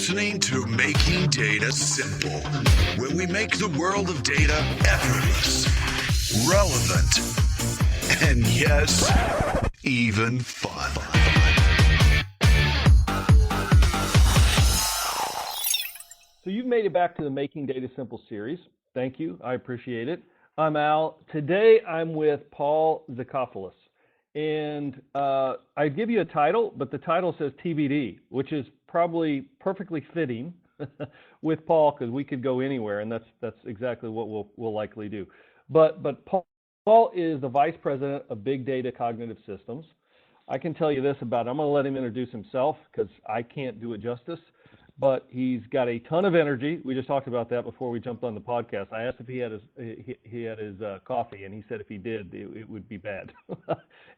listening to Making Data Simple, where we make the world of data effortless, relevant, and yes, even fun. So you've made it back to the Making Data Simple series. Thank you. I appreciate it. I'm Al. Today I'm with Paul Zikopolous. And I give you a title, but the title says TBD, which is probably perfectly fitting with Paul, because we could go anywhere, and that's exactly what we'll likely do. But Paul is the Vice President of Big Data Cognitive Systems. I can tell you this about him. I'm going to let him introduce himself because I can't do it justice. But he's got a ton of energy. We just talked about that before we jumped on the podcast. I asked if he had his coffee, and he said if he did, it would be bad.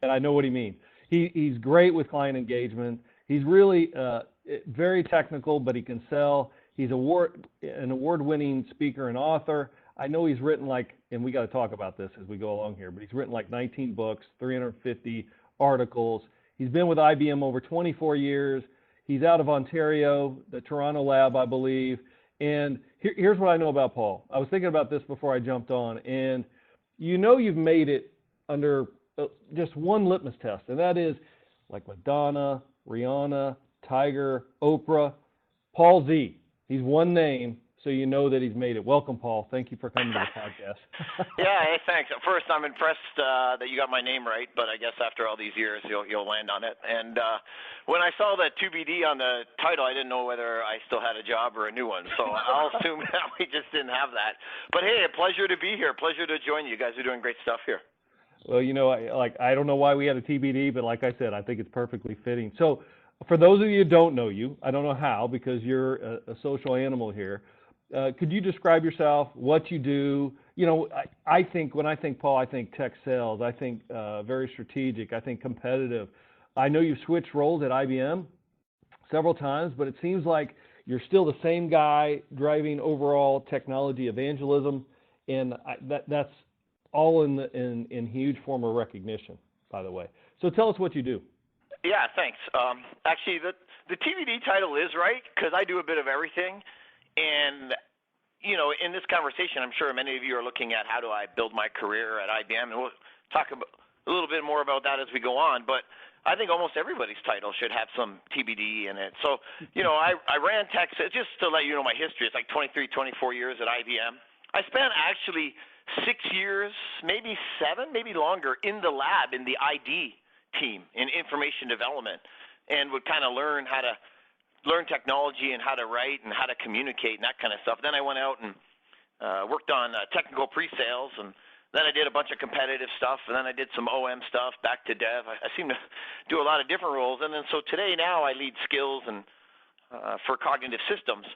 And I know what he means. He's great with client engagement. He's really very technical, but he can sell. He's an award-winning speaker and author. I know he's written and we got to talk about this as we go along here, but he's written 19 books, 350 articles. He's been with IBM over 24 years. He's out of Ontario, the Toronto lab, I believe. And here's what I know about Paul. I was thinking about this before I jumped on. And you've made it under just one litmus test, and that is like Madonna, Rihanna, Tiger, Oprah, Paul Z. He's one name, so you know that he's made it. Welcome, Paul. Thank you for coming to the podcast. Yeah, hey, thanks. At first, I'm impressed that you got my name right, but I guess after all these years, you'll land on it. And when I saw that 2BD on the title, I didn't know whether I still had a job or a new one, so I'll assume that we just didn't have that. But hey, a pleasure to be here. Pleasure to join you. You guys are doing great stuff here. Well, I don't know why we had a TBD, but like I said, I think it's perfectly fitting. So for those of you who don't know you, I don't know how, because you're a social animal here. Could you describe yourself, what you do? I think when I think Paul, I think tech sales. I think very strategic. I think competitive. I know you've switched roles at IBM several times, but it seems like you're still the same guy driving overall technology evangelism, and that's all in huge form of recognition, by the way. So tell us what you do. Yeah, thanks. Actually, the TBD title is right, because I do a bit of everything. And, in this conversation, I'm sure many of you are looking at how do I build my career at IBM, and we'll talk a little bit more about that as we go on. But I think almost everybody's title should have some TBD in it. So, I ran tech, just to let you know my history, it's like 23, 24 years at IBM. I spent actually 6 years, maybe 7, maybe longer, in the lab, in the ID team, in information development, and would kind of learn technology and how to write and how to communicate and that kind of stuff. Then I went out and worked on technical pre-sales, and then I did a bunch of competitive stuff, and then I did some OM stuff, back to dev. I seem to do a lot of different roles. And then so today now I lead skills and for cognitive systems,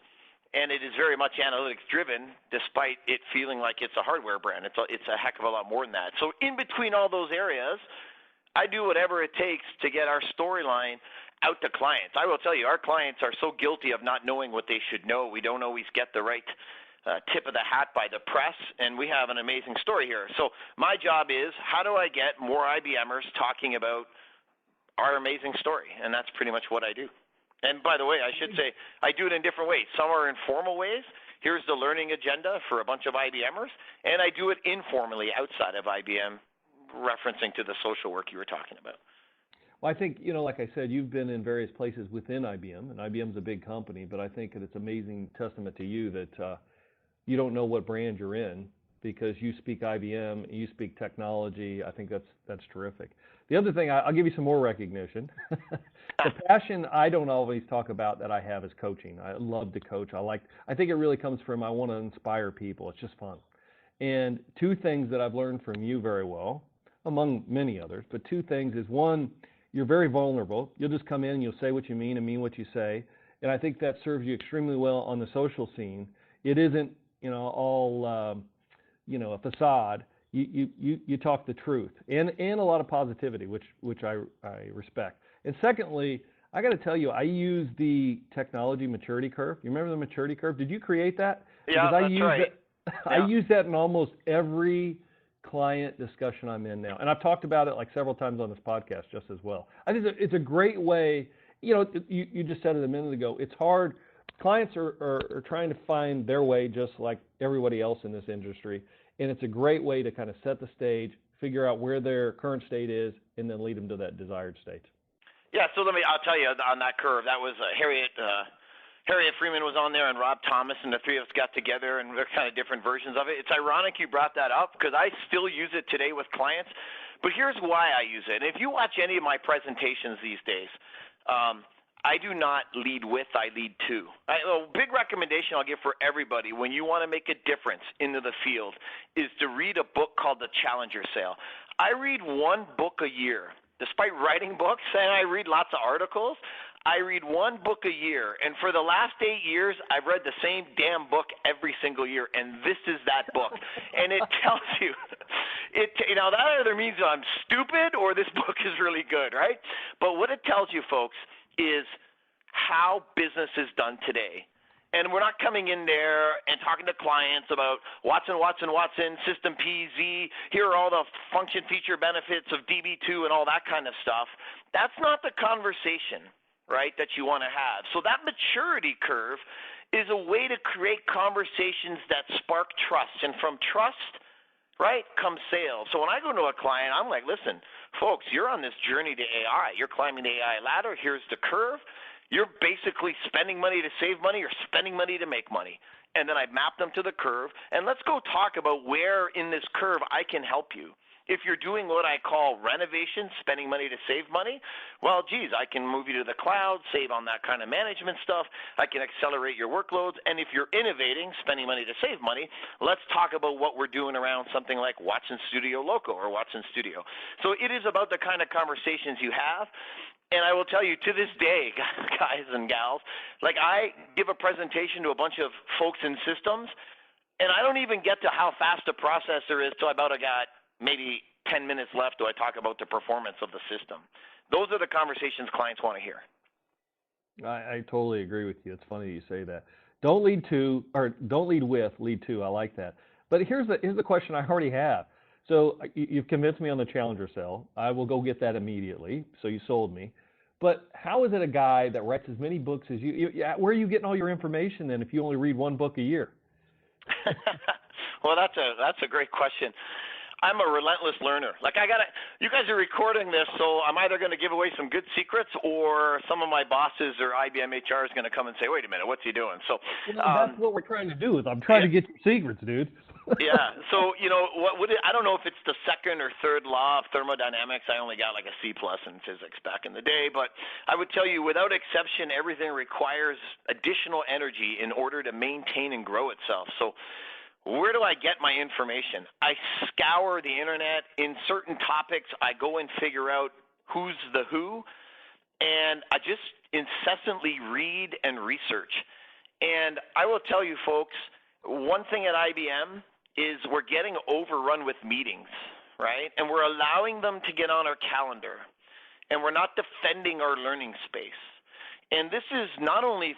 and it is very much analytics driven, despite it feeling like it's a hardware brand. It's a heck of a lot more than that. So in between all those areas, I do whatever it takes to get our storyline out to clients. I will tell you, our clients are so guilty of not knowing what they should know. We don't always get the right tip of the hat by the press, and we have an amazing story here. So my job is, how do I get more IBMers talking about our amazing story? And that's pretty much what I do. And by the way, I should say, I do it in different ways. Some are informal ways. Here's the learning agenda for a bunch of IBMers, and I do it informally outside of IBM, referencing to the social work you were talking about. Well, I think, like I said, you've been in various places within IBM, and IBM's a big company, but I think that it's amazing testament to you that you don't know what brand you're in, because you speak IBM, you speak technology. I think that's terrific. The other thing, I'll give you some more recognition. The passion I don't always talk about that I have is coaching. I love to coach. I think it really comes from, I want to inspire people. It's just fun. And two things that I've learned from you very well, among many others, but two things is, one, you're very vulnerable. You'll just come in and you'll say what you mean and mean what you say. And I think that serves you extremely well on the social scene. It isn't, all, a facade. You talk the truth and a lot of positivity, which I respect. And secondly, I got to tell you, I use the technology maturity curve. You remember the maturity curve? Did you create that? Yeah, that's right. I use that in almost every client discussion I'm in now. And I've talked about it several times on this podcast just as well. I think it's a great way, you just said it a minute ago, it's hard clients are trying to find their way just like everybody else in this industry, and it's a great way to kind of set the stage, figure out where their current state is, and then lead them to that desired state. Yeah, so I'll tell you on that curve, that was Harriet Freeman was on there and Rob Thomas, and the three of us got together, and they're kind of different versions of it. It's ironic you brought that up because I still use it today with clients, but here's why I use it. And if you watch any of my presentations these days, I do not lead with, I lead to. A big recommendation I'll give for everybody when you want to make a difference into the field is to read a book called The Challenger Sale. I read one book a year. Despite writing books, and I read lots of articles, I read one book a year. And for the last 8 years, I've read the same damn book every single year, and this is that book. And it tells you, that either means I'm stupid or this book is really good, right? But what it tells you, folks, is how business is done today. And we're not coming in there and talking to clients about Watson, System PZ, here are all the function feature benefits of DB2 and all that kind of stuff. That's not the conversation, right, that you want to have. So that maturity curve is a way to create conversations that spark trust. And from trust, right, comes sales. So when I go to a client, I'm like, listen, folks, you're on this journey to AI. You're climbing the AI ladder. Here's the curve. You're basically spending money to save money or spending money to make money. And then I map them to the curve. And let's go talk about where in this curve I can help you. If you're doing what I call renovation, spending money to save money, well, geez, I can move you to the cloud, save on that kind of management stuff. I can accelerate your workloads. And if you're innovating, spending money to save money, let's talk about what we're doing around something like Watson Studio Loco or Watson Studio. So it is about the kind of conversations you have. And I will tell you, to this day, guys and gals, like I give a presentation to a bunch of folks in systems, and I don't even get to how fast a processor is till I about got maybe 10 minutes left do I talk about the performance of the system. Those are the conversations clients want to hear. I totally agree with you. It's funny you say that. Don't lead with, lead to. I like that. But here's the question I already have. So you've convinced me on the Challenger Sale. I will go get that immediately. So you sold me. But how is it a guy that writes as many books as you? Where are you getting all your information then if you only read one book a year? Well, that's a great question. I'm a relentless learner. Like you guys are recording this, so I'm either going to give away some good secrets or some of my bosses or IBM HR is going to come and say, wait a minute, what's he doing? So that's what we're trying to do. I'm trying to get your secrets, dude. Yeah. So, I don't know if it's the second or third law of thermodynamics. I only got like a C+ in physics back in the day. But I would tell you, without exception, everything requires additional energy in order to maintain and grow itself. So where do I get my information? I scour the internet. In certain topics, I go and figure out who's the who, and I just incessantly read and research. And I will tell you, folks, one thing at IBM is we're getting overrun with meetings, right? And we're allowing them to get on our calendar, and we're not defending our learning space. And this is not only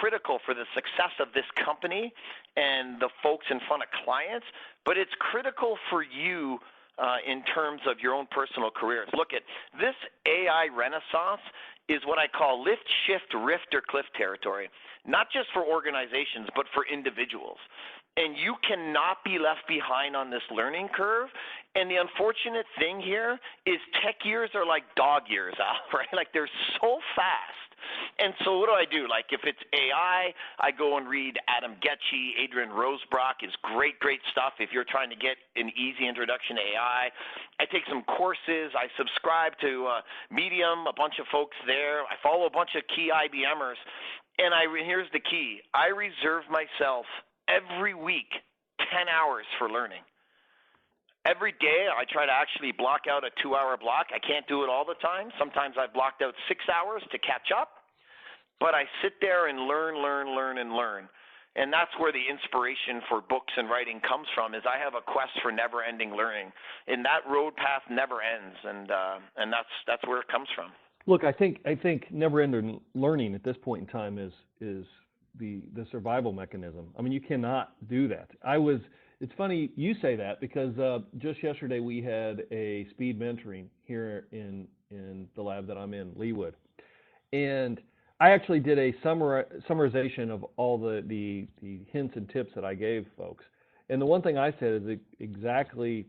critical for the success of this company and the folks in front of clients, but it's critical for you in terms of your own personal careers. Look at this AI renaissance is what I call lift, shift, rift, or cliff territory, not just for organizations, but for individuals. And you cannot be left behind on this learning curve. And the unfortunate thing here is tech years are like dog years, Al, right? Like they're so fast. And so what do? Like if it's AI, I go and read Adam Getchie, Adrian Rosebrock is great stuff if you're trying to get an easy introduction to AI. I take some courses. I subscribe to Medium, a bunch of folks there. I follow a bunch of key IBMers. And here's the key. I reserve myself every week 10 hours for learning. Every day I try to actually block out a 2-hour block. I can't do it all the time. Sometimes I've blocked out 6 hours to catch up. But I sit there and learn. And that's where the inspiration for books and writing comes from, is I have a quest for never-ending learning. And that road path never ends, and that's where it comes from. Look, I think never-ending learning at this point in time is the survival mechanism. I mean, you cannot do that. It's funny you say that because just yesterday we had a speed mentoring here in the lab that I'm in, Leawood. And I actually did a summarization of all the hints and tips that I gave folks. And the one thing I said is exactly,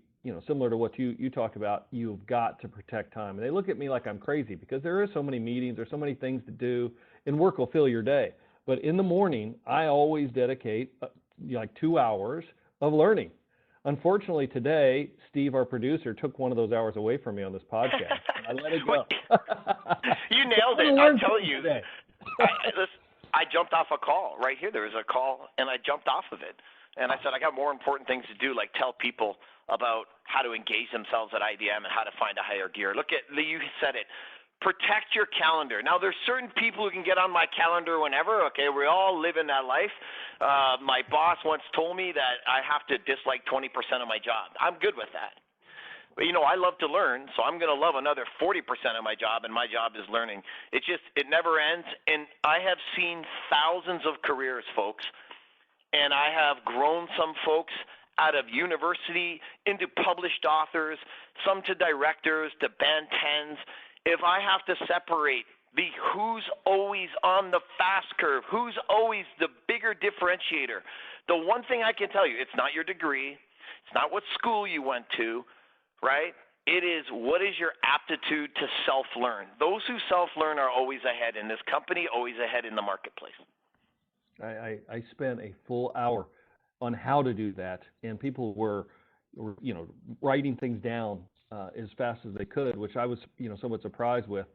similar to what you talked about. You've got to protect time. And they look at me like I'm crazy because there are so many meetings, there's so many things to do, and work will fill your day. But in the morning, I always dedicate like 2 hours of learning. Unfortunately, today, Steve, our producer, took one of those hours away from me on this podcast. I let it go. You nailed it. I'll tell you. I jumped off a call right here. There was a call, and I jumped off of it. And I said, I got more important things to do, like tell people about how to engage themselves at IBM and how to find a higher gear. Look at, you said it. Protect your calendar. Now, there's certain people who can get on my calendar whenever. Okay, we all live in that life. My boss once told me that I have to dislike 20% of my job. I'm good with that. But, I love to learn, so I'm going to love another 40% of my job, and my job is learning. It never ends. And I have seen thousands of careers, folks, and I have grown some folks out of university into published authors, some to directors, to band 10s. If I have to separate the who's always on the fast curve, who's always the bigger differentiator, the one thing I can tell you, it's not your degree, it's not what school you went to, right? It is what is your aptitude to self-learn. Those who self-learn are always ahead in this company, always ahead in the marketplace. I spent a full hour on how to do that, and people were writing things down as fast as they could, which I was, somewhat surprised with,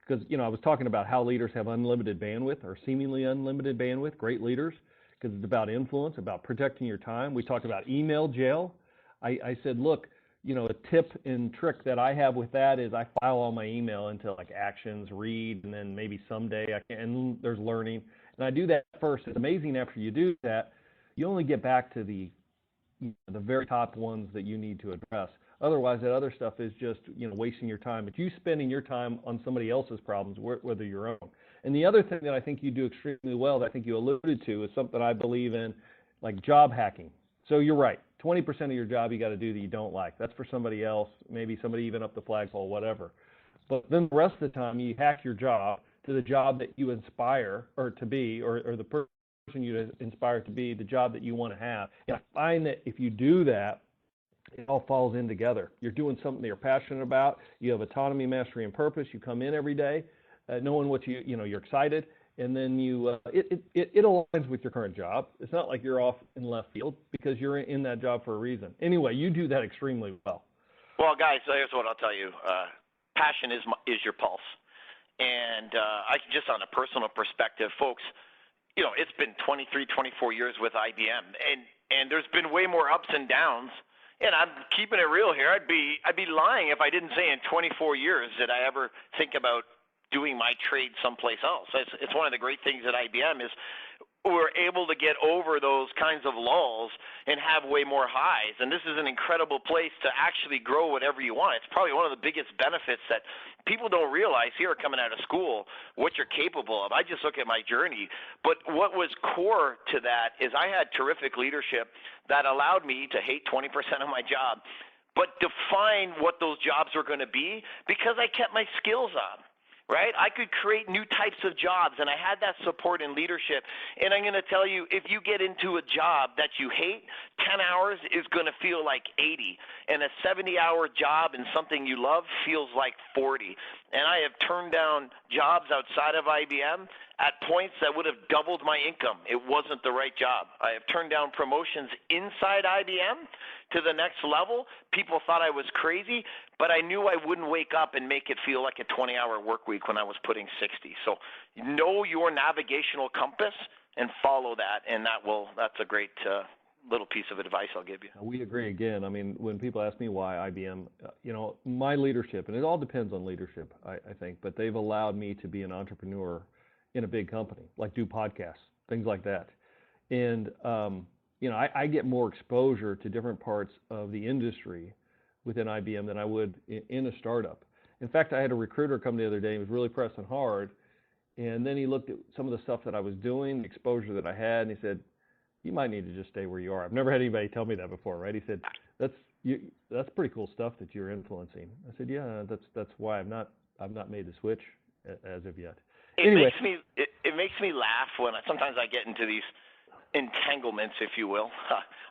because, I was talking about how leaders have unlimited bandwidth or seemingly unlimited bandwidth, great leaders, because it's about influence, about protecting your time. We talked about email jail. I said, look, a tip and trick that I have with that is I file all my email into like actions, read, and then maybe someday and there's learning. And I do that first. It's amazing after you do that, you only get back to the very top ones that you need to address. Otherwise, that other stuff is just, wasting your time. It's you spending your time on somebody else's problems, whether your own. And the other thing that I think you do extremely well, that I think you alluded to, is something I believe in, like job hacking. So you're right. 20% of your job you got to do that you don't like. That's for somebody else, maybe somebody even up the flagpole, whatever. But then the rest of the time you hack your job to the job that you inspire or to be, or the person you inspire to be, the job that you want to have. And I find that if you do that, it all falls in together. You're doing something that you're passionate about. You have autonomy, mastery, and purpose. You come in every day knowing what you're excited, and then it aligns with your current job. It's not like you're off in left field because you're in that job for a reason. Anyway, you do that extremely well. Well, guys, here's what I'll tell you. Passion is your pulse. And just on a personal perspective, folks, it's been 23, 24 years with IBM, and there's been way more ups and downs. And I'm keeping it real here. I'd be lying if I didn't say in 24 years did I ever think about doing my trade someplace else. It's one of the great things at IBM is we're able to get over those kinds of lulls and have way more highs. And this is an incredible place to actually grow whatever you want. It's probably one of the biggest benefits that people don't realize here coming out of school, what you're capable of. I just look at my journey. But what was core to that is I had terrific leadership that allowed me to hate 20% of my job, but define what those jobs were going to be because I kept my skills up. Right? I could create new types of jobs, and I had that support and leadership. And I'm going to tell you, if you get into a job that you hate, 10 hours is going to feel like 80. And a 70-hour job in something you love feels like 40. And I have turned down jobs outside of IBM at points that would have doubled my income. It wasn't the right job. I have turned down promotions inside IBM to the next level. People thought I was crazy, but I knew I wouldn't wake up and make it feel like a 20-hour work week when I was putting 60. So know your navigational compass and follow that, and that's a great little piece of advice I'll give you. We agree again. I mean, when people ask me why IBM, my leadership, and it all depends on leadership, I think, but they've allowed me to be an entrepreneur in a big company, like do podcasts, things like that. And, I get more exposure to different parts of the industry within IBM than I would in a startup. In fact, I had a recruiter come the other day and was really pressing hard. And then he looked at some of the stuff that I was doing, the exposure that I had, and he said, you might need to just stay where you are. I've never had anybody tell me that before, right? He said, that's pretty cool stuff that you're influencing. I said, yeah, that's why I've not made the switch as of yet. Anyway. It makes me laugh when sometimes I get into these entanglements, if you will.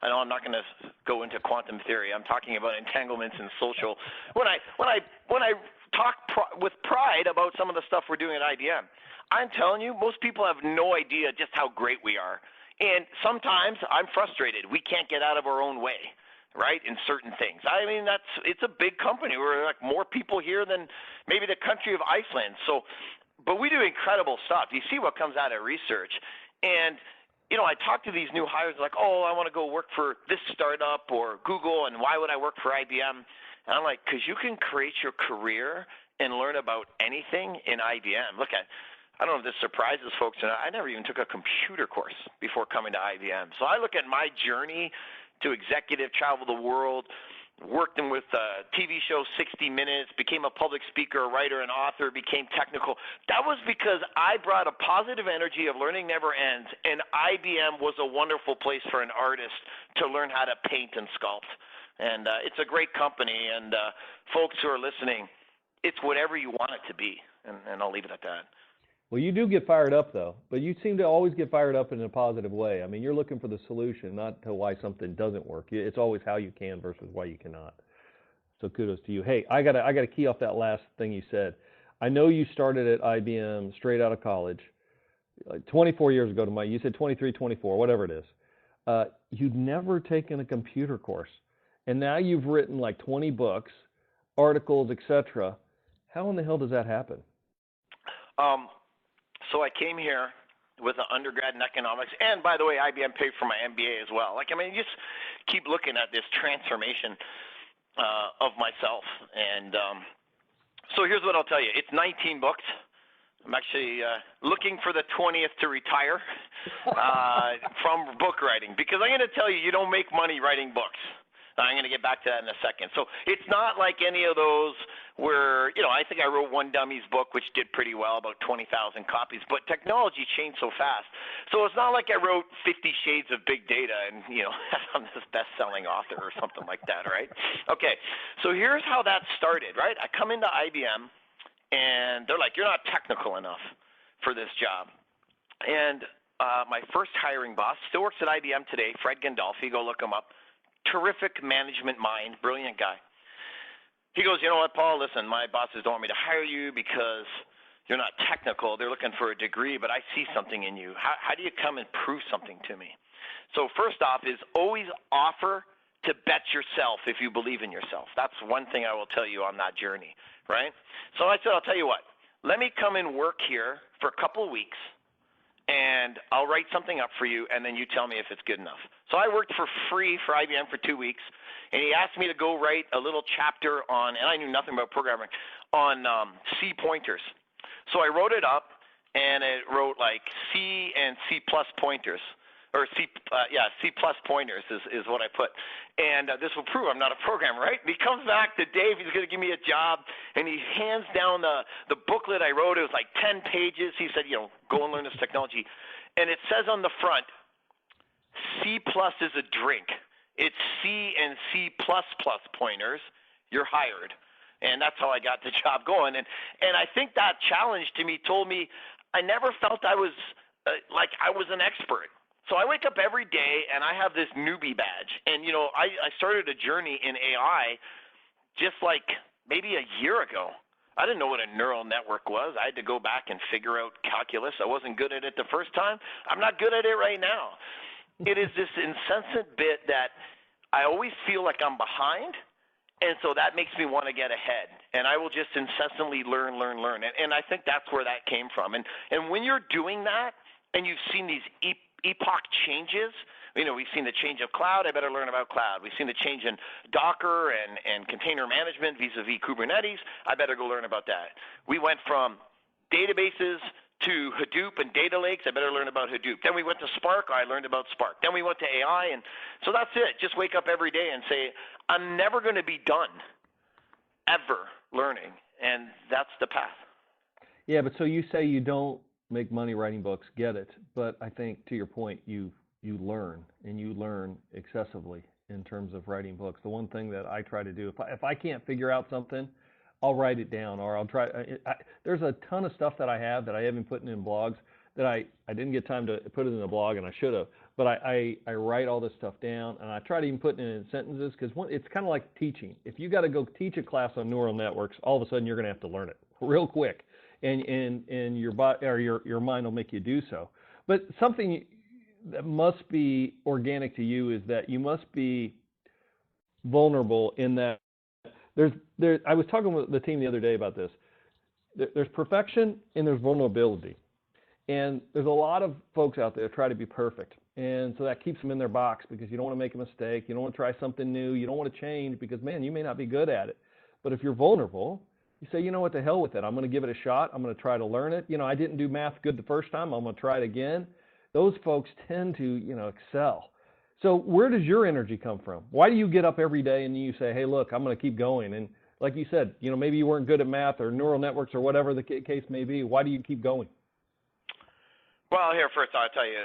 I know I'm not going to go into quantum theory. I'm talking about entanglements in social. When I talk with pride about some of the stuff we're doing at IBM, I'm telling you, most people have no idea just how great we are. And sometimes I'm frustrated. We can't get out of our own way, right, in certain things. I mean, it's a big company. We're like more people here than maybe the country of Iceland. So, but we do incredible stuff. You see what comes out of research. And, you know, I talk to these new hires like, oh, I want to go work for this startup or Google, and why would I work for IBM? And I'm like, because you can create your career and learn about anything in IBM. Look, I don't know if this surprises folks or not. I never even took a computer course before coming to IBM. So I look at my journey to executive, travel the world, worked in with TV show 60 Minutes, became a public speaker, a writer, an author, became technical. That was because I brought a positive energy of learning never ends, and IBM was a wonderful place for an artist to learn how to paint and sculpt. And it's a great company, and folks who are listening, it's whatever you want it to be, and I'll leave it at that. Well, you do get fired up, though, but you seem to always get fired up in a positive way. I mean, you're looking for the solution, not to why something doesn't work. It's always how you can versus why you cannot. So kudos to you. Hey, I gotta key off that last thing you said. I know you started at IBM straight out of college, like 24 years ago. You said 23, 24, whatever it is. You'd never taken a computer course, and now you've written like 20 books, articles, etc. How in the hell does that happen? So I came here with an undergrad in economics, and by the way, IBM paid for my MBA as well. Like, I mean, you just keep looking at this transformation of myself. And so here's what I'll tell you. It's 19 books. I'm actually looking for the 20th to retire from book writing, because I'm going to tell you, you don't make money writing books. I'm going to get back to that in a second. So it's not like any of those where, you know, I think I wrote One Dummy's book, which did pretty well, about 20,000 copies, but technology changed so fast. So it's not like I wrote 50 Shades of Big Data and, you know, I'm this best-selling author or something like that, right? Okay, so here's how that started, right? I come into IBM, and they're like, you're not technical enough for this job. And my first hiring boss still works at IBM today, Fred Gandolfi, go look him up. Terrific management mind, brilliant guy. He goes, you know what, Paul, listen, my bosses don't want me to hire you because you're not technical. They're looking for a degree, but I see something in you. How do you come and prove something to me? So first off is always offer to bet yourself if you believe in yourself. That's one thing I will tell you on that journey, right? So I said, I'll tell you what, let me come and work here for a couple of weeks, and I'll write something up for you, and then you tell me if it's good enough. So I worked for free for IBM for 2 weeks, and he asked me to go write a little chapter on, and I knew nothing about programming, on C pointers. So I wrote it up, and it wrote like C and C plus pointers, or C plus pointers is what I put. And this will prove I'm not a programmer, right? And he comes back to Dave, he's going to give me a job, and he hands down the booklet I wrote. It was like 10 pages. He said, you know, go and learn this technology. And it says on the front, C plus is a drink. It's C and C plus pointers. You're hired. And that's how I got the job going. And I think that challenge to me told me I never felt I was like I was an expert. So I wake up every day and I have this newbie badge. And, you know, I started a journey in AI just like maybe a year ago. I didn't know what a neural network was. I had to go back and figure out calculus. I wasn't good at it the first time. I'm not good at it right now. It is this incessant bit that I always feel like I'm behind, and so that makes me want to get ahead. And I will just incessantly learn. And I think that's where that came from. And when you're doing that and you've seen these epoch changes, you know, we've seen the change of cloud, I better learn about cloud. We've seen the change in Docker and container management vis-a-vis Kubernetes, I better go learn about that. We went from databases to Hadoop and data lakes, I better learn about Hadoop. Then we went to Spark, I learned about Spark. Then we went to AI, and so that's it. Just wake up every day and say, I'm never going to be done, ever learning, and that's the path. Yeah, but so you say you don't make money writing books, get it, but I think to your point, you learn, and you learn excessively in terms of writing books. The one thing that I try to do, if I can't figure out something, I'll write it down, or I'll try. There's a ton of stuff that I have that I haven't put in blogs that I didn't get time to put it in a blog, and I should have. But I write all this stuff down, and I try to even put it in sentences, because it's kind of like teaching. If you got to go teach a class on neural networks, all of a sudden you're going to have to learn it real quick, and your body or your mind will make you do so. But something that must be organic to you is that you must be vulnerable in that I was talking with the team the other day about this. There's perfection and there's vulnerability. And there's a lot of folks out there that try to be perfect. And so that keeps them in their box, because you don't want to make a mistake. You don't want to try something new. You don't want to change because, man, you may not be good at it. But if you're vulnerable, you say, you know what, the hell with it. I'm going to give it a shot. I'm going to try to learn it. I didn't do math good the first time. I'm going to try it again. Those folks tend to, excel. So where does your energy come from? Why do you get up every day and you say, hey, look, I'm going to keep going? And like you said, maybe you weren't good at math or neural networks or whatever the case may be. Why do you keep going? Well, here first, I'll tell you,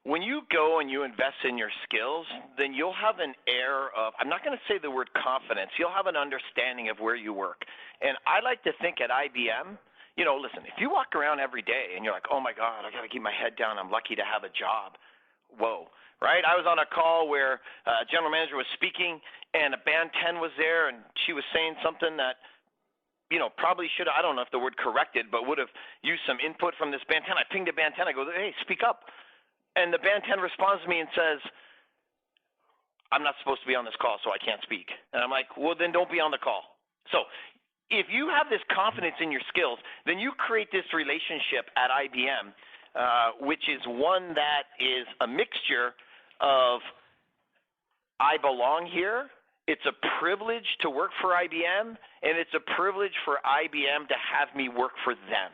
when you go and you invest in your skills, then you'll have an air of, I'm not going to say the word confidence, you'll have an understanding of where you work. And I like to think at IBM, listen, if you walk around every day and you're like, oh my God, I got to keep my head down, I'm lucky to have a job. Whoa, right? I was on a call where a general manager was speaking and a band 10 was there, and she was saying something that probably should have, I don't know if the word corrected, but would have used some input from this band 10. I pinged the band 10. I go, hey, speak up. And the band 10 responds to me and says, I'm not supposed to be on this call, so I can't speak. And I'm like, well, then don't be on the call. So if you have this confidence in your skills, then you create this relationship at IBM, which is one that is a mixture of I belong here, it's a privilege to work for IBM, and it's a privilege for IBM to have me work for them.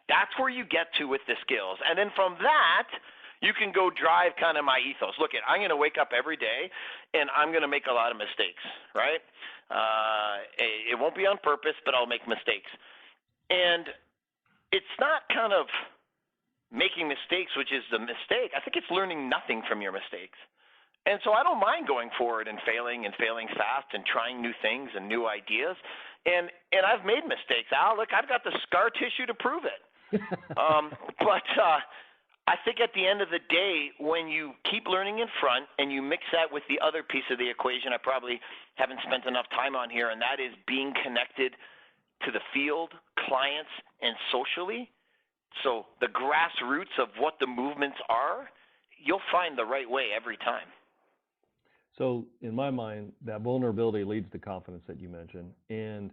That's where you get to with the skills. And then from that, you can go drive kind of my ethos. Look, I'm going to wake up every day, and I'm going to make a lot of mistakes, right? It won't be on purpose, but I'll make mistakes. And it's not kind of making mistakes, which is the mistake. I think it's learning nothing from your mistakes. And so I don't mind going forward and failing fast and trying new things and new ideas. And I've made mistakes. Al, look, I've got the scar tissue to prove it. But I think at the end of the day, when you keep learning in front and you mix that with the other piece of the equation I probably haven't spent enough time on here, and that is being connected to the field, clients, and socially. So the grassroots of what the movements are, you'll find the right way every time. So in my mind, that vulnerability leads to confidence that you mentioned. And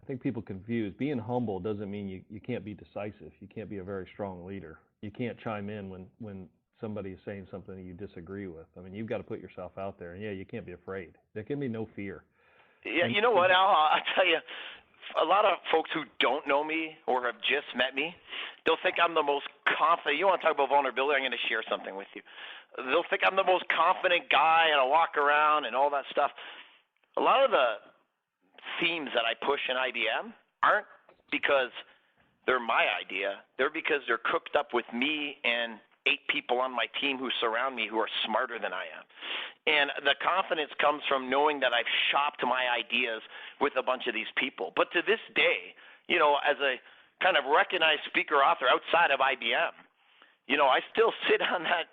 I think people confuse. Being humble doesn't mean you can't be decisive. You can't be a very strong leader. You can't chime in when somebody is saying something that you disagree with. I mean, you've got to put yourself out there. And yeah, you can't be afraid. There can be no fear. Yeah, you know what, Al? I'll tell you, a lot of folks who don't know me or have just met me, they'll think I'm the most confident. You want to talk about vulnerability? I'm going to share something with you. They'll think I'm the most confident guy, and I'll walk around and all that stuff. A lot of the themes that I push in IBM aren't because they're my idea. They're because they're cooked up with me and 8 people on my team who surround me who are smarter than I am. And the confidence comes from knowing that I've shopped my ideas with a bunch of these people. But to this day, as a kind of recognized speaker author outside of IBM, I still sit on that,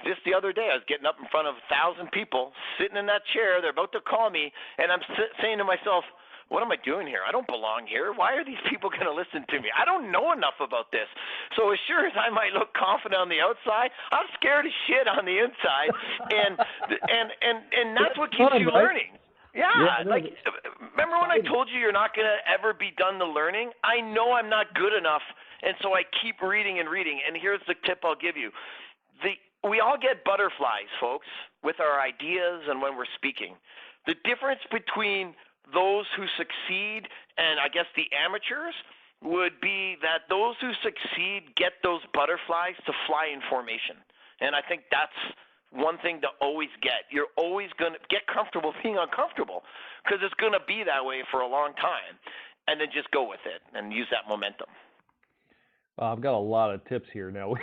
just the other day, I was getting up in front of 1,000 people, sitting in that chair, they're about to call me, and I'm saying to myself, what am I doing here? I don't belong here. Why are these people going to listen to me? I don't know enough about this. So as sure as I might look confident on the outside, I'm scared as shit on the inside, and that's what keeps you learning. Yeah, remember when I told you you're not going to ever be done the learning? I know I'm not good enough, and so I keep reading and reading. And here's the tip I'll give you. We all get butterflies, folks, with our ideas and when we're speaking. The difference between those who succeed and I guess the amateurs would be that those who succeed get those butterflies to fly in formation. And I think that's one thing to always get. You're always going to get comfortable being uncomfortable because it's going to be that way for a long time, and then just go with it and use that momentum. I've got a lot of tips here now.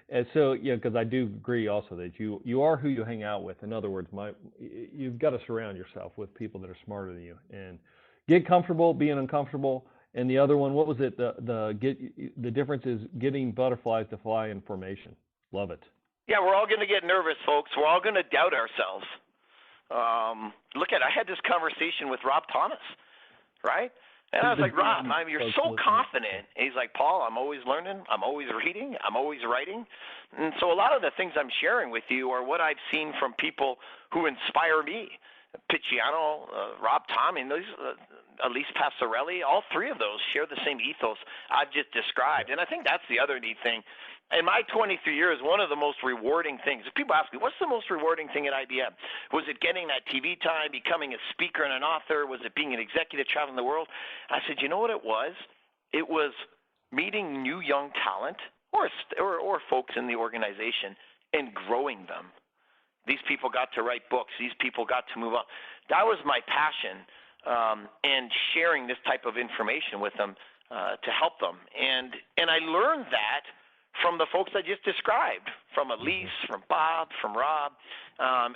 And so, because I do agree also that you are who you hang out with. In other words, you've got to surround yourself with people that are smarter than you. And get comfortable being uncomfortable. And the other one, what was it? The difference is getting butterflies to fly in formation. Love it. Yeah, we're all going to get nervous, folks. We're all going to doubt ourselves. I had this conversation with Rob Thomas, right? And I was like, Rob, you're so confident. And he's like, Paul, I'm always learning. I'm always reading. I'm always writing. And so a lot of the things I'm sharing with you are what I've seen from people who inspire me. Picciano, Rob Tommy, those, Elise Passarelli, all three of those share the same ethos I've just described. And I think that's the other neat thing. In my 23 years, one of the most rewarding things, if people ask me, what's the most rewarding thing at IBM? Was it getting that TV time, becoming a speaker and an author? Was it being an executive traveling the world? I said, you know what it was? It was meeting new young talent or folks in the organization and growing them. These people got to write books. These people got to move on. That was my passion, and sharing this type of information with them to help them. And I learned that from the folks I just described, from Elise, from Bob, from Rob,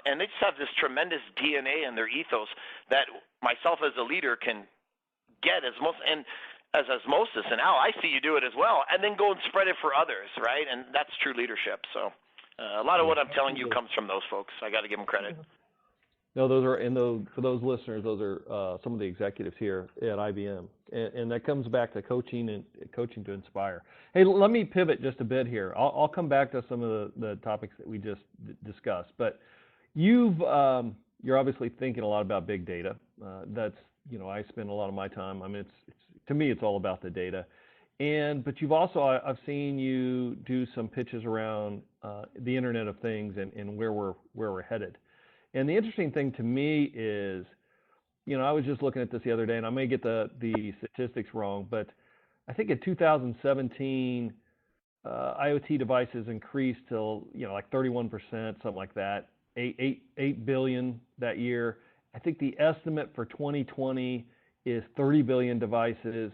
and they just have this tremendous DNA in their ethos that myself as a leader can get as osmosis. And Al, I see you do it as well, and then go and spread it for others, right? And that's true leadership. So a lot of what I'm telling you comes from those folks. I got to give them credit. No, for those listeners, those are some of the executives here at IBM, and that comes back to coaching to inspire. Hey, let me pivot just a bit here. I'll come back to some of the topics that we just discussed, but you're obviously thinking a lot about big data. That's, I spend a lot of my time. I mean, it's to me, it's all about the data, but you've also, I've seen you do some pitches around the Internet of Things and where we're headed. And the interesting thing to me is, I was just looking at this the other day, and I may get the statistics wrong, but I think in 2017, IoT devices increased to, like 31%, something like that, 8 billion that year. I think the estimate for 2020 is 30 billion devices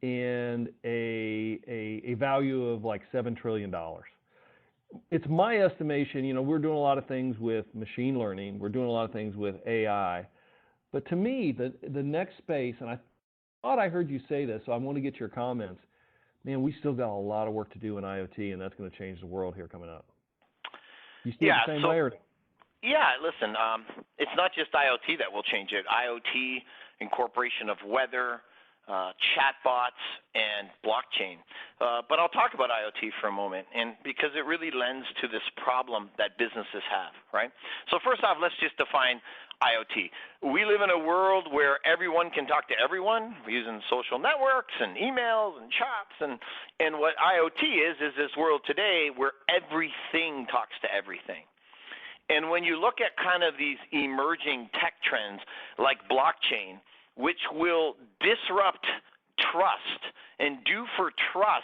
and a value of like $7 trillion. It's my estimation, we're doing a lot of things with machine learning. We're doing a lot of things with AI. But to me, the next space, and I thought I heard you say this, so I want to get your comments. Man, we still got a lot of work to do in IoT, and that's going to change the world here coming up. You see it the same way? Yeah, listen, it's not just IoT that will change it. IoT, incorporation of weather, chatbots, and blockchain. But I'll talk about IoT for a moment, and because it really lends to this problem that businesses have, right? So first off, let's just define IoT. We live in a world where everyone can talk to everyone using social networks and emails and chats, and what IoT is this world today where everything talks to everything. And when you look at kind of these emerging tech trends like blockchain, which will disrupt trust and do for trust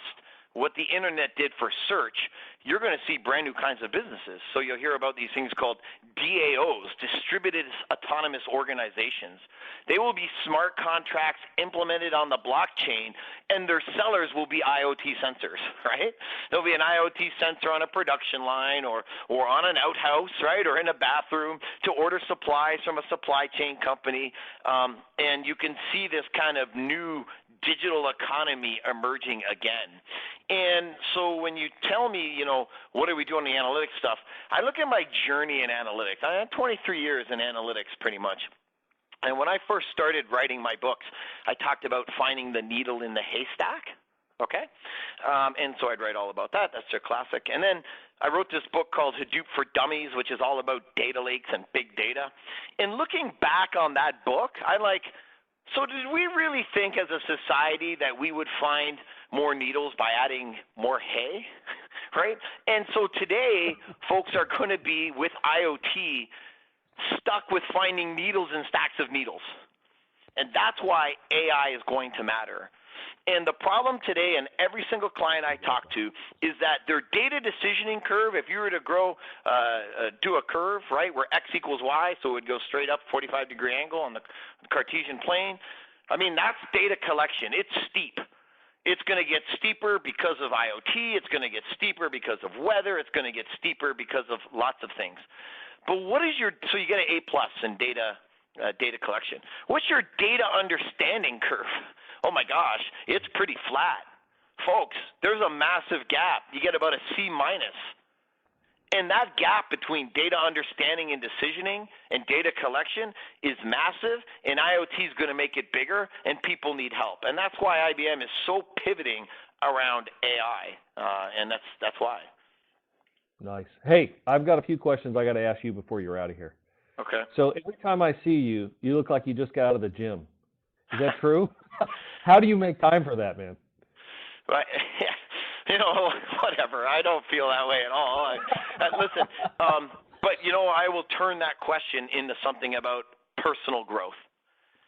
what the internet did for search, you're going to see brand new kinds of businesses. So you'll hear about these things called DAOs, distributed autonomous organizations. They will be smart contracts implemented on the blockchain, and their sellers will be IoT sensors, right? There'll be an IoT sensor on a production line or on an outhouse, right, or in a bathroom to order supplies from a supply chain company. And you can see this kind of new digital economy emerging again. And so when you tell me, what are we doing in the analytics stuff, I look at my journey in analytics. I had 23 years in analytics pretty much. And when I first started writing my books, I talked about finding the needle in the haystack, okay? And so I'd write all about that. That's their classic. And then I wrote this book called Hadoop for Dummies, which is all about data lakes and big data. And looking back on that book, so did we really think as a society that we would find more needles by adding more hay, right? And so today, folks are going to be, with IoT, stuck with finding needles in stacks of needles. And that's why AI is going to matter. And the problem today, and every single client I talk to, is that their data decisioning curve, if you were to do a curve, right, where x equals y, so it would go straight up 45-degree angle on the Cartesian plane, that's data collection. It's steep. It's going to get steeper because of IoT. It's going to get steeper because of weather. It's going to get steeper because of lots of things. But so you get an A+ in data data collection. What's your data understanding curve? Oh my gosh, it's pretty flat. Folks, there's a massive gap. You get about a C minus. And that gap between data understanding and decisioning and data collection is massive, and IoT is going to make it bigger, and people need help. And that's why IBM is so pivoting around AI, and that's why. Nice. Hey, I've got a few questions I got to ask you before you're out of here. Okay. So every time I see you, you look like you just got out of the gym. Is that true? How do you make time for that, man? Right. You know, whatever. I don't feel that way at all. Listen, but, you know, I will turn that question into something about personal growth.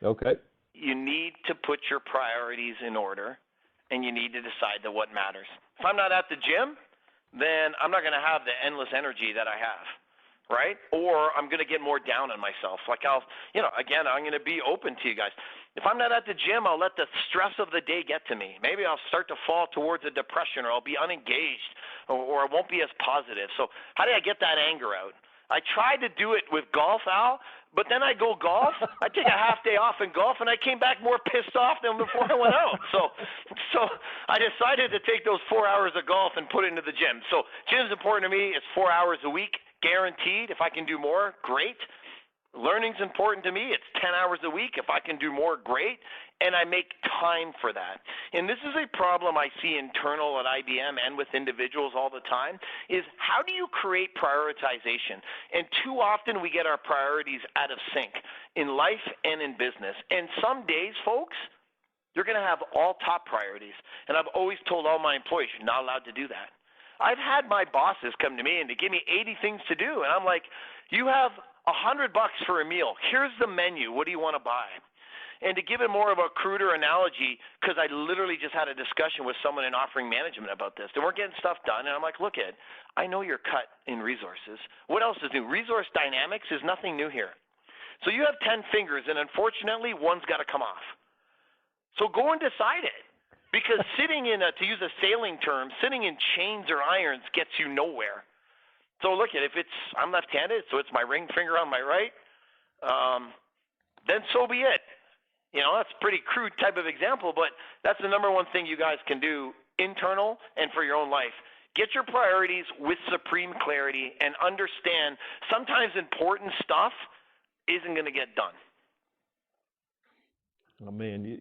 Okay. You need to put your priorities in order, and you need to decide that what matters. If I'm not at the gym, then I'm not going to have the endless energy that I have, right? Or I'm going to get more down on myself. Like again, I'm going to be open to you guys. If I'm not at the gym, I'll let the stress of the day get to me. Maybe I'll start to fall towards a depression, or I'll be unengaged, or I won't be as positive. So how do I get that anger out? I tried to do it with golf, Al, but then I go golf. I take a half day off in golf, and I came back more pissed off than before I went out. So I decided to take those 4 hours of golf and put it into the gym. So gym's important to me. It's 4 hours a week, guaranteed. If I can do more, great. Learning's important to me. It's 10 hours a week. If I can do more, great. And I make time for that. And this is a problem I see internal at IBM and with individuals all the time, is how do you create prioritization? And too often we get our priorities out of sync in life and in business. And some days, folks, you're going to have all top priorities. And I've always told all my employees, you're not allowed to do that. I've had my bosses come to me and they give me 80 things to do. And I'm like, you have $100 for a meal. Here's the menu. What do you want to buy? And to give it more of a cruder analogy, because I literally just had a discussion with someone in offering management about this. They weren't getting stuff done. And I'm like, look, Ed, I know you're cut in resources. What else is new? Resource dynamics is nothing new here. So you have 10 fingers, and unfortunately, one's got to come off. So go and decide it. Because sitting in, to use a sailing term, sitting in chains or irons gets you nowhere. So look at I'm left-handed, so it's my ring finger on my right, then so be it. You know, that's a pretty crude type of example, but that's the number one thing you guys can do internal and for your own life. Get your priorities with supreme clarity and understand sometimes important stuff isn't going to get done. Oh, man,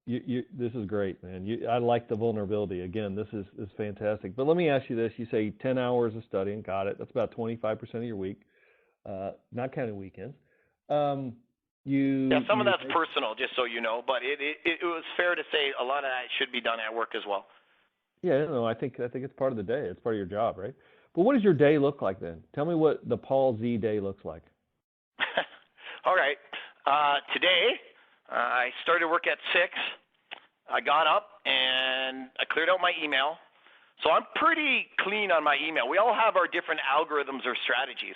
this is great, man. I like the vulnerability. Again, this is fantastic. But let me ask you this. You say 10 hours of studying. Got it. That's about 25% of your week, not counting weekends. Some of that's personal, just so you know. But it was fair to say a lot of that should be done at work as well. Yeah, no, I think it's part of the day. It's part of your job, right? But what does your day look like then? Tell me what the Paul Z day looks like. All right. Today, I started work at 6. I got up and I cleared out my email. So I'm pretty clean on my email. We all have our different algorithms or strategies.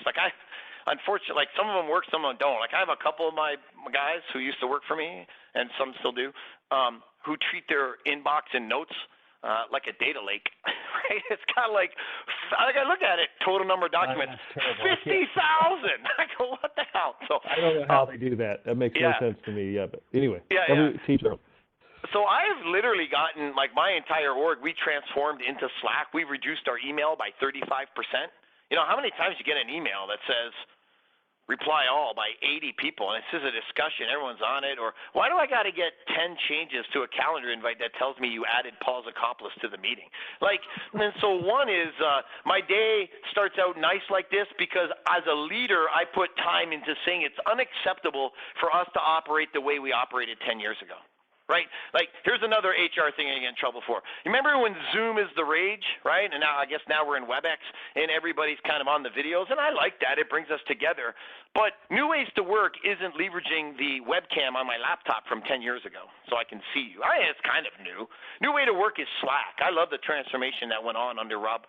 Unfortunately, some of them work, some of them don't. I have a couple of my guys who used to work for me, and some still do, who treat their inbox and notes like a data lake, right? It's kind of like I look at it, total number of documents, 50,000. I go, what the hell? So I don't know how they do that. That makes no sense to me. Yeah, but anyway, teacher. So I've literally gotten, my entire org, we transformed into Slack. We reduced our email by 35%. You know, how many times you get an email that says, reply all by 80 people, and it says a discussion, everyone's on it, or why do I got to get 10 changes to a calendar invite that tells me you added Paul Zikopolous to the meeting? And so one is my day starts out nice like this because as a leader, I put time into saying it's unacceptable for us to operate the way we operated 10 years ago. Right? Here's another HR thing I get in trouble for. You remember when Zoom is the rage, right? And now we're in WebEx and everybody's kind of on the videos, and I like that. It brings us together. But new ways to work isn't leveraging the webcam on my laptop from 10 years ago so I can see you. It's kind of new. New way to work is Slack. I love the transformation that went on under Rob's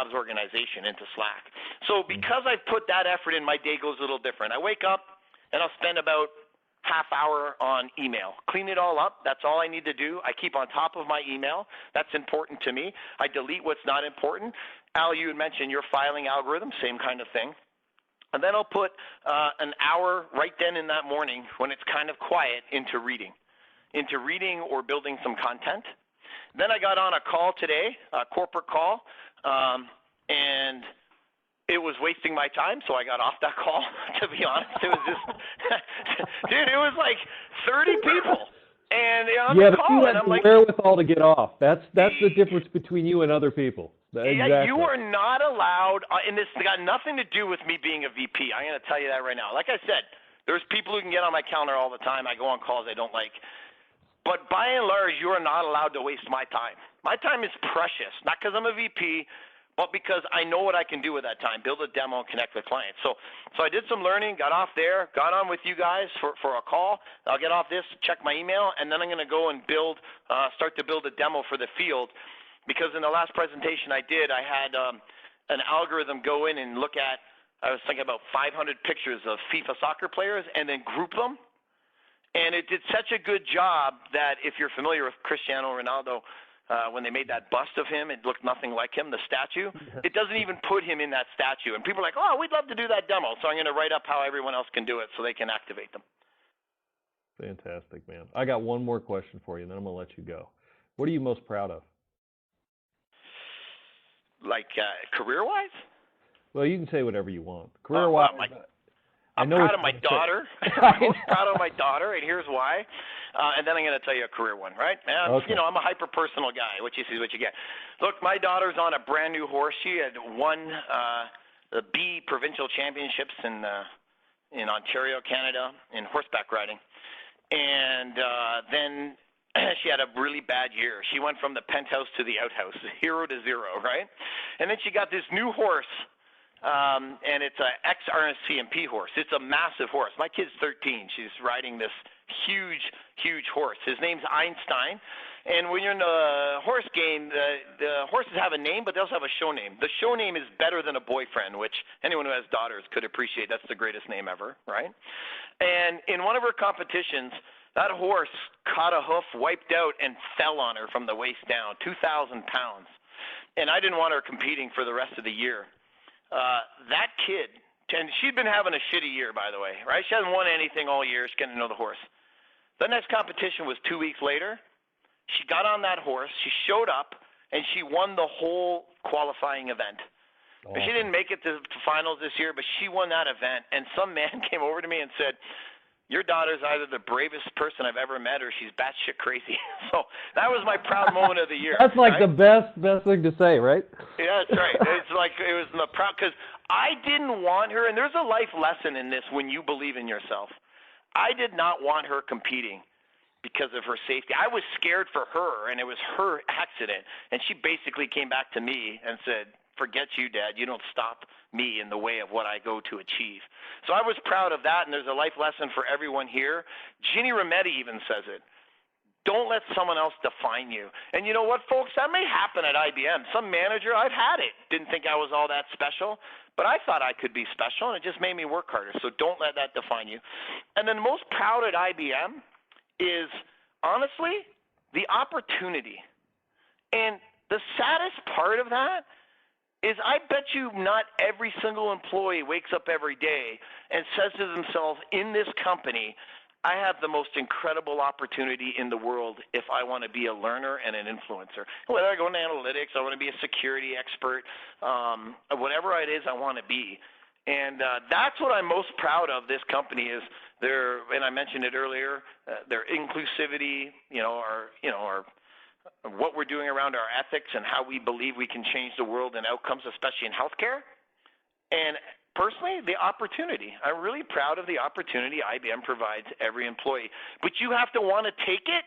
organization into Slack. So because I put that effort in, my day goes a little different. I wake up and I'll spend about half hour on email. Clean it all up. That's all I need to do. I keep on top of my email. That's important to me. I delete what's not important. Al, you had mentioned your filing algorithm, same kind of thing. And then I'll put an hour right then in that morning when it's kind of quiet into reading or building some content. Then I got on a call today, a corporate call, and it was wasting my time, so I got off that call, to be honest. It was just, dude, it was like 30 people. And on the call, you have the wherewithal to get off. That's the difference between you and other people. Exactly. Yeah, you are not allowed, and this got nothing to do with me being a VP. I'm going to tell you that right now. Like I said, there's people who can get on my calendar all the time. I go on calls I don't like. But by and large, you are not allowed to waste my time. My time is precious, not because I'm a VP, but because I know what I can do with that time, build a demo and connect with clients. So I did some learning, got off there, got on with you guys for a call. I'll get off this, check my email, and then I'm going to go and start to build a demo for the field. Because in the last presentation I did, I had an algorithm go in and look at, I was thinking about 500 pictures of FIFA soccer players and then group them. And it did such a good job that if you're familiar with Cristiano Ronaldo, when they made that bust of him, it looked nothing like him, the statue. It doesn't even put him in that statue. And people are like, oh, we'd love to do that demo. So I'm going to write up how everyone else can do it so they can activate them. Fantastic, man. I got one more question for you, and then I'm going to let you go. What are you most proud of? Like career-wise? Well, you can say whatever you want. Career-wise, I'm proud of my daughter. I'm most proud of my daughter, and here's why. And then I'm going to tell you a career one, right? And, okay. You know, I'm a hyper-personal guy. What you see is what you get. Look, my daughter's on a brand-new horse. She had won the B provincial championships in Ontario, Canada, in horseback riding. And then she had a really bad year. She went from the penthouse to the outhouse, 0 to 0, right? And then she got this new horse, and it's an ex-RSCMP horse. It's a massive horse. My kid's 13. She's riding this huge, huge horse. His name's Einstein. And when you're in the horse game, the horses have a name, but they also have a show name. The show name is Better Than a Boyfriend, which anyone who has daughters could appreciate. That's the greatest name ever, right? And in one of her competitions, that horse caught a hoof, wiped out, and fell on her from the waist down, 2,000 pounds. And I didn't want her competing for the rest of the year. That kid, and she'd been having a shitty year, by the way, right? She hasn't won anything all year. She's getting to know the horse. The next competition was 2 weeks later. She got on that horse. She showed up, and she won the whole qualifying event. Awesome. She didn't make it to finals this year, but she won that event. And some man came over to me and said, your daughter's either the bravest person I've ever met or she's batshit crazy. So that was my proud moment of the year. That's like the best thing to say, right? Yeah, that's right. It's like it was the proud, because I didn't want her, and there's a life lesson in this when you believe in yourself. I did not want her competing because of her safety. I was scared for her, and it was her accident. And she basically came back to me and said, forget you, Dad. You don't stop me in the way of what I go to achieve. So I was proud of that, and there's a life lesson for everyone here. Ginny Rometty even says it. Don't let someone else define you. And you know what, folks? That may happen at IBM. Some manager, I've had it, didn't think I was all that special, but I thought I could be special, and it just made me work harder. So don't let that define you. And then most proud at IBM is, honestly, the opportunity. And the saddest part of that is I bet you not every single employee wakes up every day and says to themselves, in this company, I have the most incredible opportunity in the world if I want to be a learner and an influencer. Whether I go into analytics, I want to be a security expert, whatever it is I want to be. And that's what I'm most proud of this company is and I mentioned it earlier, their inclusivity, our what we're doing around our ethics and how we believe we can change the world and outcomes, especially in healthcare. And personally, the opportunity. I'm really proud of the opportunity IBM provides every employee. But you have to want to take it,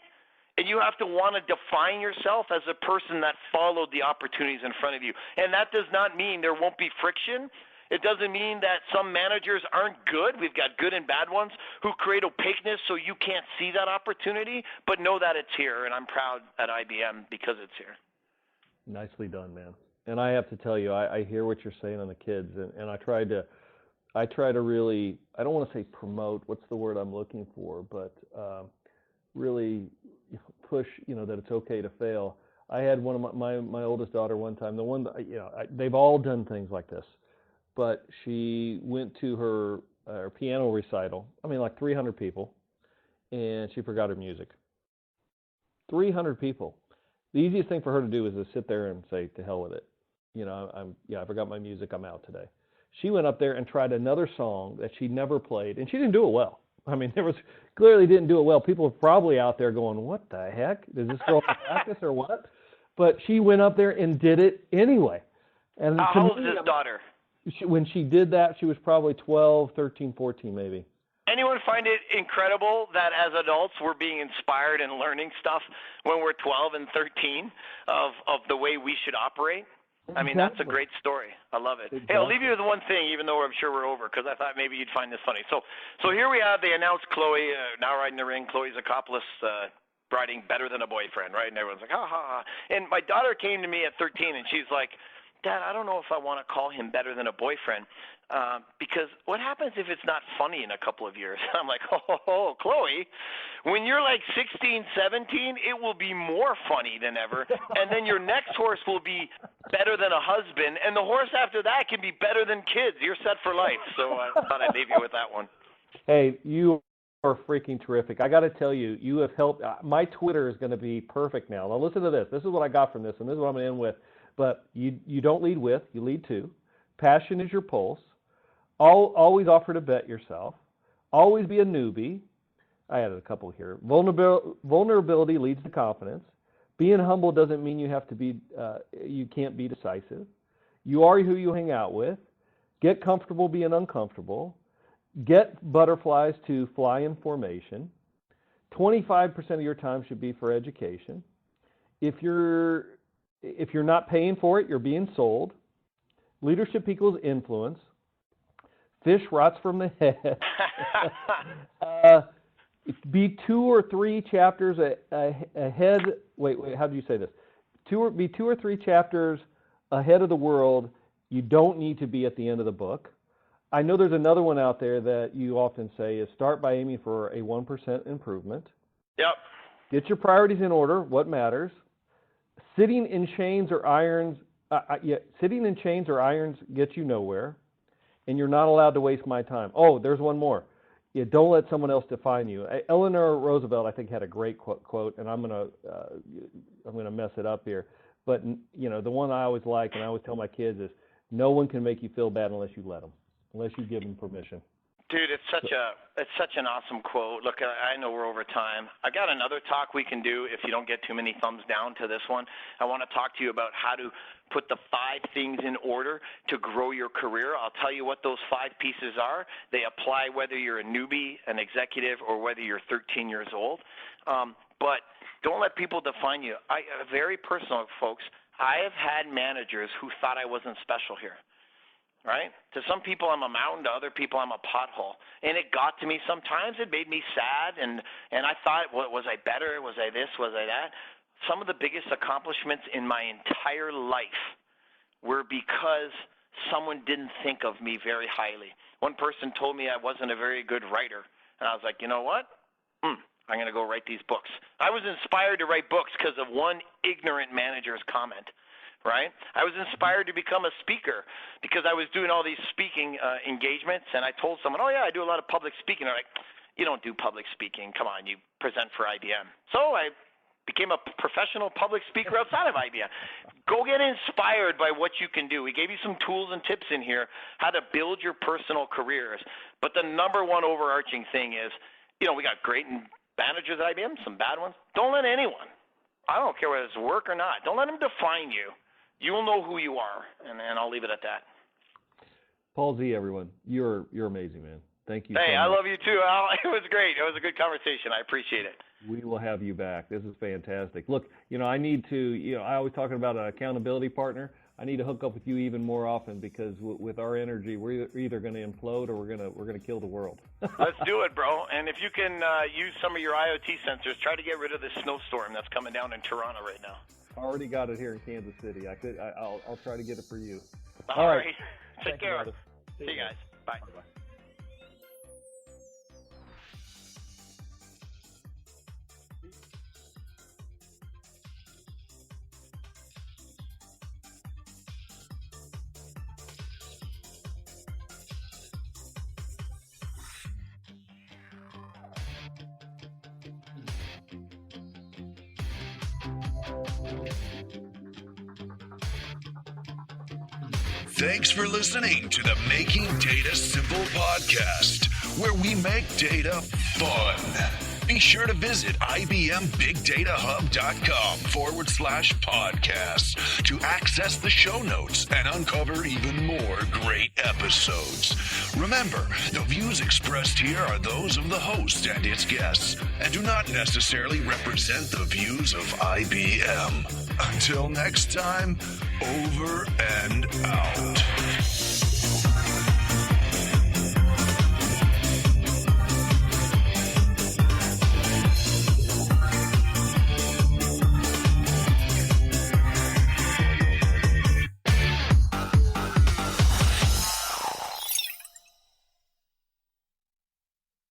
and you have to want to define yourself as a person that followed the opportunities in front of you. And that does not mean there won't be friction. It doesn't mean that some managers aren't good. We've got good and bad ones who create opaqueness so you can't see that opportunity, but know that it's here, and I'm proud at IBM because it's here. Nicely done, man. And I have to tell you, I hear what you're saying on the kids, and I try to really, I don't want to say promote, what's the word I'm looking for, but really push, that it's okay to fail. I had one of my oldest daughter one time, the one that, they've all done things like this. but she went to her piano recital. I mean, like 300 people, and she forgot her music. 300 people. The easiest thing for her to do is to sit there and say, to hell with it. I forgot my music, I'm out today. She went up there and tried another song that she never played, and she didn't do it well. I mean, clearly didn't do it well. People are probably out there going, what the heck? Is this girl practice or what? But she went up there and did it anyway. And how old is his daughter? When she did that, she was probably 12, 13, 14 maybe. Anyone find it incredible that as adults we're being inspired and learning stuff when we're 12 and 13 of the way we should operate? I mean, that's a great story. I love it. Exactly. Hey, I'll leave you with one thing, even though I'm sure we're over, because I thought maybe you'd find this funny. So here we have, they announced Chloe, now riding the ring, Chloe Zikopolous, riding better than a boyfriend, right? And everyone's like, ha, ha, ha. And my daughter came to me at 13, and she's like, Dad, I don't know if I want to call him better than a boyfriend, because what happens if it's not funny in a couple of years? I'm like, Chloe, when you're like 16, 17, it will be more funny than ever, and then your next horse will be better than a husband, and the horse after that can be better than kids. You're set for life. So I thought I'd leave you with that one. Hey, you are freaking terrific. I got to tell you, you have helped. My Twitter is going to be perfect now. Now listen to this. This is what I got from this, and this is what I'm going to end with. But you don't lead with, you lead to. Passion is your pulse. Always offer to bet yourself. Always be a newbie. I added a couple here. Vulnerability leads to confidence. Being humble doesn't mean you have to be. You can't be decisive. You are who you hang out with. Get comfortable being uncomfortable. Get butterflies to fly in formation. 25% of your time should be for education. If you're not paying for it, you're being sold. Leadership equals influence. Fish rots from the head. Be 2 or 3 chapters ahead. Wait, how do you say this? Be 2 or 3 chapters ahead of the world. You don't need to be at the end of the book. I know there's another one out there that you often say is start by aiming for a 1% improvement. Yep. Get your priorities in order. What matters? Sitting in chains or irons gets you nowhere, and you're not allowed to waste my time. Oh, there's one more. Yeah, don't let someone else define you. Eleanor Roosevelt, I think, had a great quote, and I'm gonna mess it up here. But the one I always like, and I always tell my kids is, no one can make you feel bad unless you let them, unless you give them permission. Dude, it's such an awesome quote. Look, I know we're over time. I got another talk we can do if you don't get too many thumbs down to this one. I want to talk to you about how to put the 5 things in order to grow your career. I'll tell you what those 5 pieces are. They apply whether you're a newbie, an executive, or whether you're 13 years old. But don't let people define you. Very personal, folks. I have had managers who thought I wasn't special here. Right? To some people, I'm a mountain. To other people, I'm a pothole. And it got to me sometimes. It made me sad. And I thought, was I better? Was I this? Was I that? Some of the biggest accomplishments in my entire life were because someone didn't think of me very highly. One person told me I wasn't a very good writer. And I was like, you know what? I'm going to go write these books. I was inspired to write books because of one ignorant manager's comment. Right? I was inspired to become a speaker because I was doing all these speaking engagements, and I told someone, oh, yeah, I do a lot of public speaking. They're like, you don't do public speaking. Come on, you present for IBM. So I became a professional public speaker outside of IBM. Go get inspired by what you can do. We gave you some tools and tips in here how to build your personal careers. But the number one overarching thing is, we got great managers at IBM, some bad ones. Don't let anyone, I don't care whether it's work or not, don't let them define you. You will know who you are, and I'll leave it at that. Paul Z, everyone, you're amazing, man. Thank you. Hey, so much. I love you too, Al. It was great. It was a good conversation. I appreciate it. We will have you back. This is fantastic. Look, I need to, I always talking about an accountability partner. I need to hook up with you even more often because with our energy, we're either going to implode or we're going to kill the world. Let's do it, bro. And if you can use some of your IoT sensors, try to get rid of this snowstorm that's coming down in Toronto right now. I already got it here in Kansas City. I'll try to get it for you. All right. Take care. See you guys. Bye. Bye-bye. Thanks for listening to the Making Data Simple podcast, where we make data fun. Be sure to visit IBMBigDataHub.com/podcast to access the show notes and uncover even more great episodes. Remember, the views expressed here are those of the host and its guests and do not necessarily represent the views of IBM. Until next time, over and out.